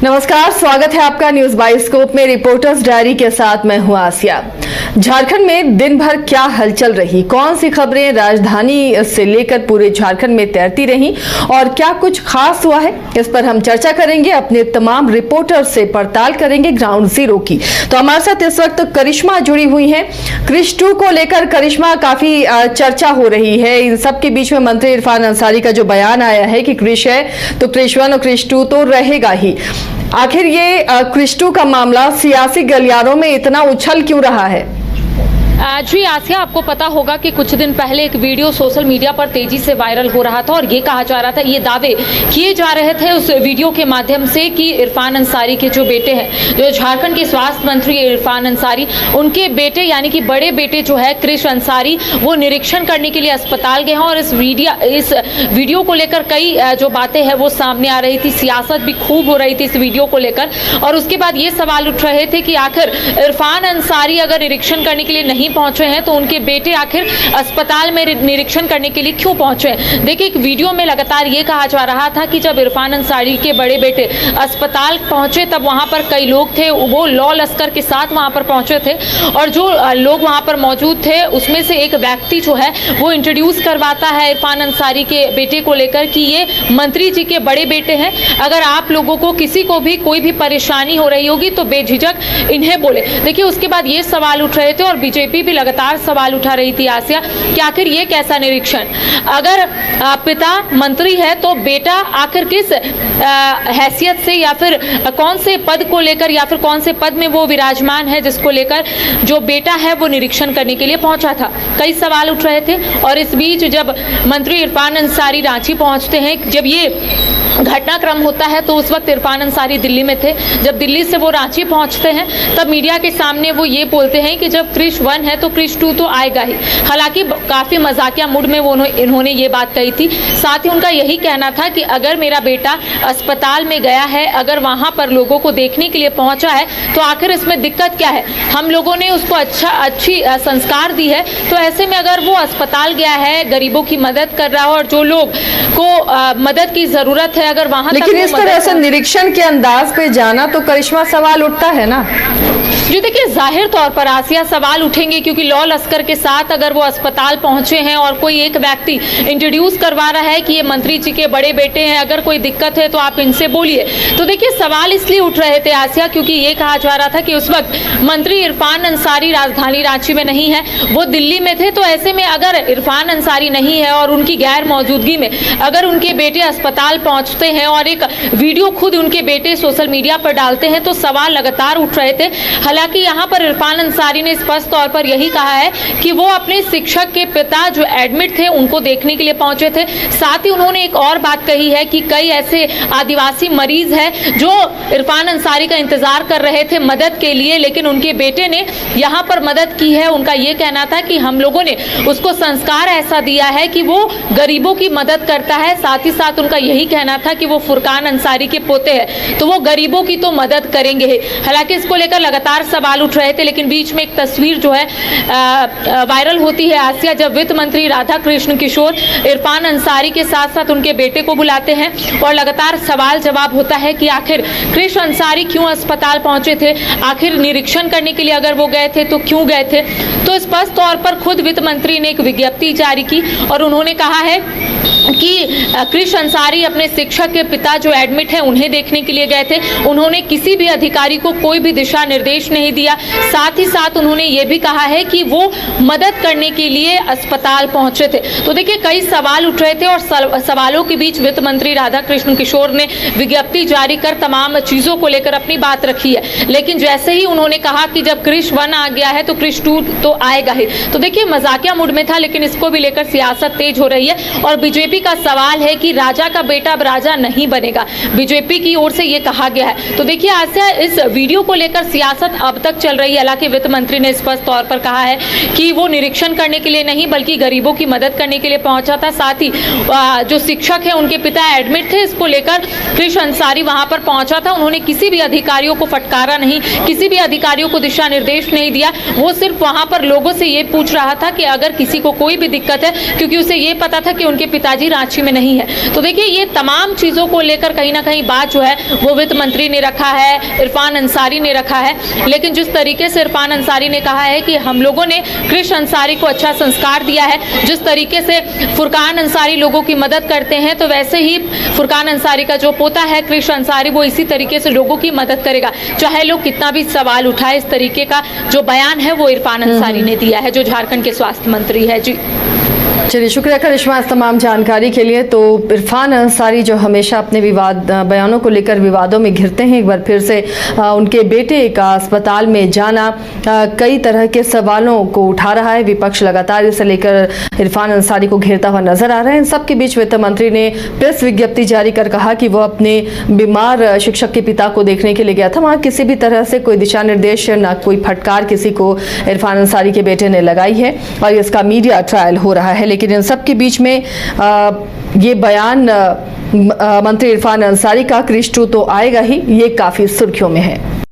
नमस्कार, स्वागत है आपका न्यूज बाइस्कोप में। रिपोर्टर्स डायरी के साथ मैं हूं आसिया। झारखंड में दिन भर क्या हलचल रही, कौन सी खबरें राजधानी से लेकर पूरे झारखंड में तैरती रहीं और क्या कुछ खास हुआ है, इस पर हम चर्चा करेंगे। अपने तमाम रिपोर्टर से पड़ताल करेंगे ग्राउंड जीरो की। तो हमारे साथ इस वक्त करिश्मा जुड़ी हुई हैं। क्रिश 2 को लेकर करिश्मा काफी चर्चा हो रही है। इन सबके बीच में मंत्री इरफान अंसारी का जो बयान आया है कि क्रिश है तो क्रिश 1 और क्रिश 2 तो रहेगा ही। आखिर ये क्रिश 2 का मामला सियासी गलियारों में इतना उछल क्यों रहा है? जी आसिया, आपको पता होगा कि कुछ दिन पहले एक वीडियो सोशल मीडिया पर तेजी से वायरल हो रहा था और ये कहा जा रहा था, ये दावे किए जा रहे थे उस वीडियो के माध्यम से कि इरफान अंसारी के जो बेटे हैं, जो झारखंड के स्वास्थ्य मंत्री इरफान अंसारी, उनके बेटे यानी कि बड़े बेटे जो है क्रिश अंसारी, वो निरीक्षण करने के लिए अस्पताल गए हैं। और इस वीडियो को लेकर कई जो बातें हैं वो सामने आ रही थी, सियासत भी खूब हो रही थी इस वीडियो को लेकर। और उसके बाद ये सवाल उठ रहे थे कि आखिर इरफान अंसारी अगर निरीक्षण करने के लिए नहीं पहुंचे हैं तो उनके बेटे आखिर अस्पताल में निरीक्षण करने के लिए क्यों पहुंचे हैं। देखिए, एक वीडियो में लगातार ये कहा जा रहा था कि जब इरफान अंसारी के बड़े बेटे अस्पताल पहुंचे तब वहां पर कई लोग थे, वो लॉ लश्कर के साथ वहां पर पहुंचे थे और जो लोग वहां पर मौजूद थे उसमें से एक व्यक्ति जो है वो इंट्रोड्यूस करवाता है इरफान अंसारी के बेटे को लेकर कि ये मंत्री जी के बड़े बेटे हैं, अगर आप लोगों को किसी को भी कोई भी परेशानी हो रही होगी तो बेझिझक इन्हें बोले। देखिए, उसके बाद ये सवाल उठ रहे थे और बीजेपी भी लगातार सवाल उठा रही थी आसिया कि आखिर ये कैसा निरीक्षण, अगर पिता मंत्री है तो बेटा आखिर किस हैसियत से या फिर कौन से पद को लेकर या फिर कौन से पद में वो विराजमान है जिसको लेकर जो बेटा है वो निरीक्षण करने के लिए पहुंचा था। कई सवाल उठ रहे थे और इस बीच जब मंत्री इरफान अंसारी रांची पहुंचते हैं, जब ये घटनाक्रम होता है तो उस वक्त इरफान अंसारी दिल्ली में थे। जब दिल्ली से वो रांची पहुंचते हैं तब मीडिया के सामने वो ये बोलते हैं कि जब क्रिश 1 है तो क्रिश 2 तो आएगा ही। हालांकि काफी मजाकिया मूड में वो इन्होंने ये बात कही थी। साथ ही उनका यही कहना था कि अगर मेरा बेटा अस्पताल में गया है, अगर वहां पर लोगों को देखने के लिए पहुंचा है तो आखिर इसमें दिक्कत क्या है। हम लोगों ने उसको अच्छी संस्कार दी है, तो ऐसे में अगर वो अस्पताल गया है, गरीबों की मदद कर रहा है और जो लोग को मदद की जरूरत है अगर वहां, लेकिन इस तरह से निरीक्षण के अंदाज पे जाना तो करिश्मा सवाल उठता है ना। जी देखिए, जाहिर तौर पर आसिया सवाल उठेंगे क्योंकि लॉ लश्कर के साथ अगर वो अस्पताल पहुंचे हैं और कोई एक व्यक्ति इंट्रोड्यूस करवा रहा है कि ये मंत्री जी के बड़े बेटे हैं, अगर कोई दिक्कत है तो आप इनसे बोलिए। तो देखिए, सवाल इसलिए उठ रहे थे आसिया क्योंकि ये कहा जा रहा था कि उस वक्त मंत्री इरफान अंसारी राजधानी रांची में नहीं है, वो दिल्ली में थे। तो ऐसे में अगर इरफान अंसारी नहीं है और उनकी गैर मौजूदगी में अगर उनके बेटे अस्पताल पहुंचते हैं और एक वीडियो खुद उनके बेटे सोशल मीडिया पर डालते हैं तो सवाल लगातार उठ रहे थे। हालांकि यहाँ पर इरफान अंसारी ने स्पष्ट तौर पर यही कहा है कि वो अपने शिक्षक के पिता जो एडमिट थे उनको देखने के लिए पहुंचे थे। साथ ही उन्होंने एक और बात कही है कि कई ऐसे आदिवासी मरीज हैं जो इरफान अंसारी का इंतजार कर रहे थे मदद के लिए, लेकिन उनके बेटे ने यहाँ पर मदद की है। उनका ये कहना था कि हम लोगों ने उसको संस्कार ऐसा दिया है कि वो गरीबों की मदद करता है। साथ ही साथ उनका यही कहना था कि वो फुरकान अंसारी के पोते हैं तो वो गरीबों की तो मदद करेंगे। हालांकि इसको लेकर लगातार सवाल उठ रहे थे, लेकिन बीच में एक तस्वीर जो है वायरल होती है आसिया, जब वित्त मंत्री राधा कृष्ण किशोर इरफान अंसारी के साथ साथ उनके बेटे को बुलाते हैं और लगातार सवाल जवाब होता है कि आखिर क्रिश अंसारी क्यों अस्पताल पहुंचे थे, आखिर निरीक्षण करने के लिए अगर वो गए थे तो क्यों गए थे। तो स्पष्ट तौर पर खुद वित्त मंत्री ने एक विज्ञप्ति जारी की और उन्होंने कहा है कि क्रिश अंसारी अपने शिक्षक के पिता जो एडमिट है उन्हें देखने के लिए गए थे। उन्होंने किसी भी अधिकारी को कोई भी दिशा निर्देश नहीं दिया। साथ ही साथ उन्होंने ये भी कहा है कि वो मदद करने के लिए अस्पताल पहुंचे थे। तो देखिए, कई सवाल उठ रहे थे और सवालों के बीच वित्त मंत्री राधा कृष्ण किशोर ने विज्ञप्ति जारी कर तमाम चीजों को लेकर अपनी बात रखी है। लेकिन जैसे ही उन्होंने कहा कि जब क्रिश 1 आ गया है तो क्रिश 2 तो आएगा ही। तो देखिए, मजाकिया मूड में था, लेकिन इसको भी लेकर सियासत तेज हो रही है और बीजेपी का सवाल है कि राजा का बेटा अब राजा नहीं बनेगा। बीजेपी की ओर से ये कहा गया है। तो देखिए आसिया, इस वीडियो को लेकर सियासत अब तक चल रही है। हालांकि वित्त मंत्री ने स्पष्ट तौर पर कहा है कि वो निरीक्षण करने के लिए नहीं बल्कि गरीबों की मदद करने के लिए पहुंचा था। साथ ही जो शिक्षक है उनके पिता एडमिट थे, इसको लेकर क्रिश अंसारी वहां पर पहुंचा था। उन्होंने किसी भी अधिकारियों को फटकारा नहीं, किसी भी अधिकारियों को दिशा निर्देश नहीं दिया। वो सिर्फ वहां पर लोगों से ये पूछ रहा था कि अगर किसी को कोई भी दिक्कत है, क्योंकि उसे ये पता था कि उनके पिताजी रांची में नहीं है। तो देखिए ये तमाम चीज़ों को लेकर कहीं ना कहीं बात जो है वो वित्त मंत्री ने रखा है, इरफान अंसारी ने रखा है। लेकिन जिस तरीके से इरफान अंसारी ने कहा है कि हम लोगों ने क्रिश अंसारी को अच्छा संस्कार दिया है, जिस तरीके से फुरकान अंसारी लोगों की मदद करते हैं, तो वैसे ही फुरकान अंसारी का जो पोता है क्रिश अंसारी वो इसी तरीके से लोगों की मदद करेगा, चाहे लोग कितना भी सवाल उठाए। इस तरीके का जो बयान है वो इरफान अंसारी ने दिया है, जो झारखंड के स्वास्थ्य मंत्री है। जी चलिए, शुक्रिया करिश्मा इस तमाम जानकारी के लिए। तो इरफान अंसारी जो हमेशा अपने बयानों को लेकर विवादों में घिरते हैं, एक बार फिर से उनके बेटे का अस्पताल में जाना कई तरह के सवालों को उठा रहा है। विपक्ष लगातार इसे लेकर इरफान अंसारी को घेरता हुआ नजर आ रहा है। इन सबके बीच वित्त मंत्री ने प्रेस विज्ञप्ति जारी कर कहा कि वो अपने बीमार शिक्षक के पिता को देखने के लिए गया था। वहाँ किसी भी तरह से कोई दिशा निर्देश न कोई फटकार किसी को इरफान अंसारी के बेटे ने लगाई है और इसका मीडिया ट्रायल हो रहा है। लेकिन इन सब के बीच में ये बयान मंत्री इरफान अंसारी का क्रिश 2 तो आएगा ही, ये काफी सुर्खियों में है।